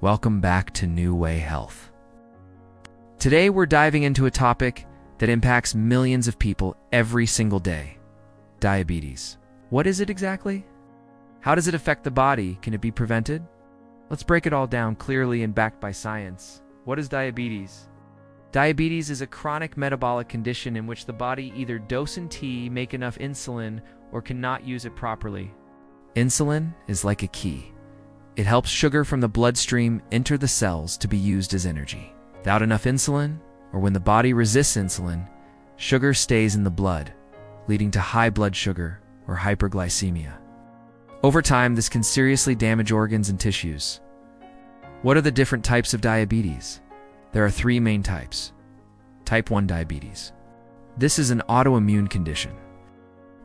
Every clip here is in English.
Welcome back to New Way Health. Today we're diving into a topic that impacts millions of people every single day: diabetes. What is it exactly? How does it affect the body? Can it be prevented? Let's break it all down clearly and backed by science. What is diabetes? Diabetes is a chronic metabolic condition in which the body either doesn't make enough insulin or cannot use it properly. Insulin is like a key. It helps sugar from the bloodstream enter the cells to be used as energy. Without enough insulin, or when the body resists insulin, sugar stays in the blood, leading to high blood sugar or hyperglycemia. Over time, this can seriously damage organs and tissues. What are the different types of diabetes? There are three main types. Type 1 diabetes. This is an autoimmune condition.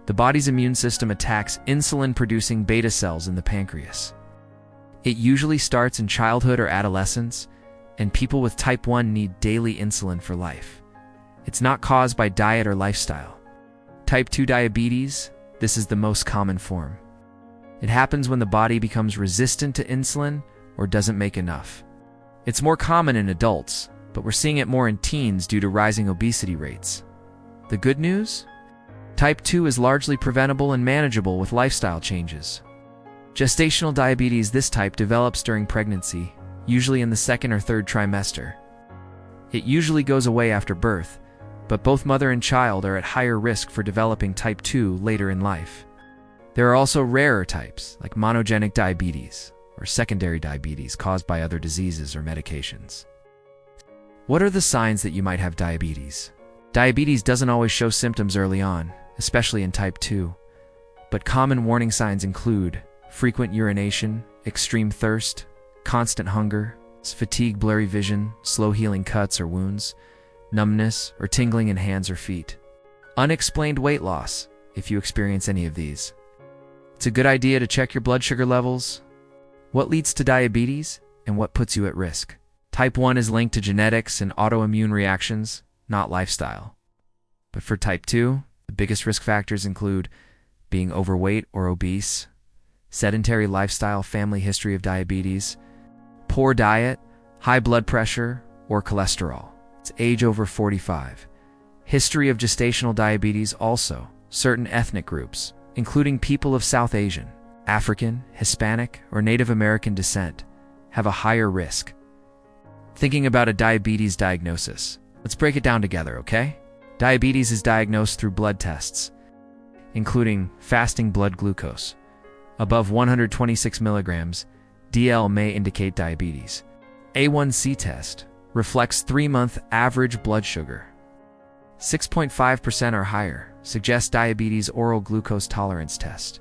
The body's immune system attacks insulin-producing beta cells in the pancreas. It usually starts in childhood or adolescence, and people with type 1 need daily insulin for life. It's not caused by diet or lifestyle. Type 2 diabetes, this is the most common form. It happens when the body becomes resistant to insulin or doesn't make enough. It's more common in adults, but we're seeing it more in teens due to rising obesity rates. The good news? Type 2 is largely preventable and manageable with lifestyle changes. Gestational diabetes, this type develops during pregnancy, usually in the second or third trimester. It usually goes away after birth, but both mother and child are at higher risk for developing type 2 later in life. There are also rarer types, like monogenic diabetes or secondary diabetes caused by other diseases or medications. What are the signs that you might have diabetes? Diabetes doesn't always show symptoms early on, especially in type 2, but common warning signs include frequent urination, extreme thirst, constant hunger, fatigue, blurry vision, slow healing cuts or wounds, numbness or tingling in hands or feet. Unexplained weight loss, if you experience any of these. It's a good idea to check your blood sugar levels. What leads to diabetes and what puts you at risk? Type 1 is linked to genetics and autoimmune reactions, not lifestyle. But for type 2, the biggest risk factors include being overweight or obese, sedentary lifestyle, family history of diabetes, poor diet, high blood pressure, or cholesterol. It's age over 45. History of gestational diabetes also. Certain ethnic groups, including people of South Asian, African, Hispanic, or Native American descent, have a higher risk. Thinking about a diabetes diagnosis. Let's break it down together, okay? Diabetes is diagnosed through blood tests, including fasting blood glucose. Above 126 milligrams, DL may indicate diabetes. A1C test reflects 3-month average blood sugar. 6.5% or higher suggests diabetes. Oral glucose tolerance test.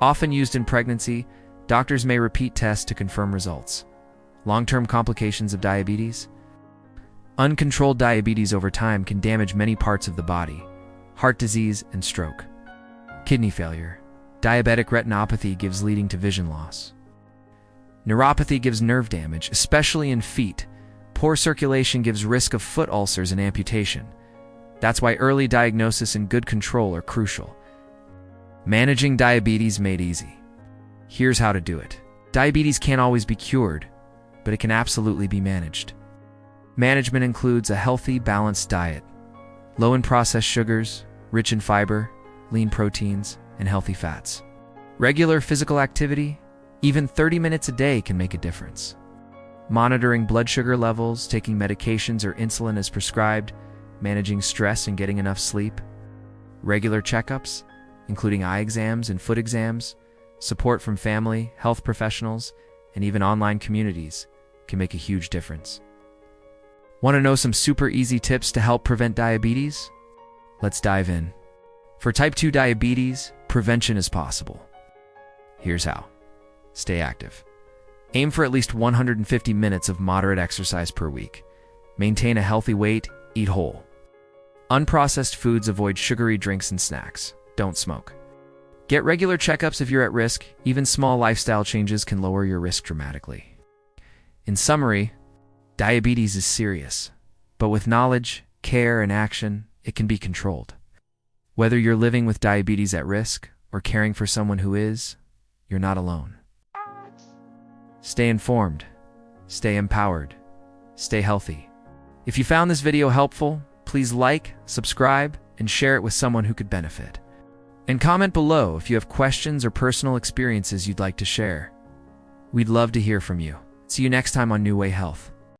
Often used in pregnancy, doctors may repeat tests to confirm results. Long-term complications of diabetes. Uncontrolled diabetes over time can damage many parts of the body: heart disease and stroke. Kidney failure. Diabetic retinopathy gives leading to vision loss. Neuropathy gives nerve damage, especially in feet. Poor circulation gives risk of foot ulcers and amputation. That's why early diagnosis and good control are crucial. Managing diabetes made easy. Here's how to do it. Diabetes can't always be cured, but it can absolutely be managed. Management includes a healthy, balanced diet, low in processed sugars, rich in fiber, lean proteins, and healthy fats. Regular physical activity, even 30 minutes a day, can make a difference. Monitoring blood sugar levels, taking medications or insulin as prescribed, managing stress and getting enough sleep. Regular checkups, including eye exams and foot exams, support from family, health professionals, and even online communities can make a huge difference. Want to know some super easy tips to help prevent diabetes? Let's dive in. For type 2 diabetes, prevention is possible. Here's how. Stay active. Aim for at least 150 minutes of moderate exercise per week. Maintain a healthy weight, eat whole. Unprocessed foods, avoid sugary drinks and snacks. Don't smoke. Get regular checkups if you're at risk. Even small lifestyle changes can lower your risk dramatically. In summary, diabetes is serious, but with knowledge, care, and action, it can be controlled. Whether you're living with diabetes at risk or caring for someone who is, you're not alone. Stay informed, stay empowered, stay healthy. If you found this video helpful, please like, subscribe, and share it with someone who could benefit. And comment below if you have questions or personal experiences you'd like to share. We'd love to hear from you. See you next time on New Way Health.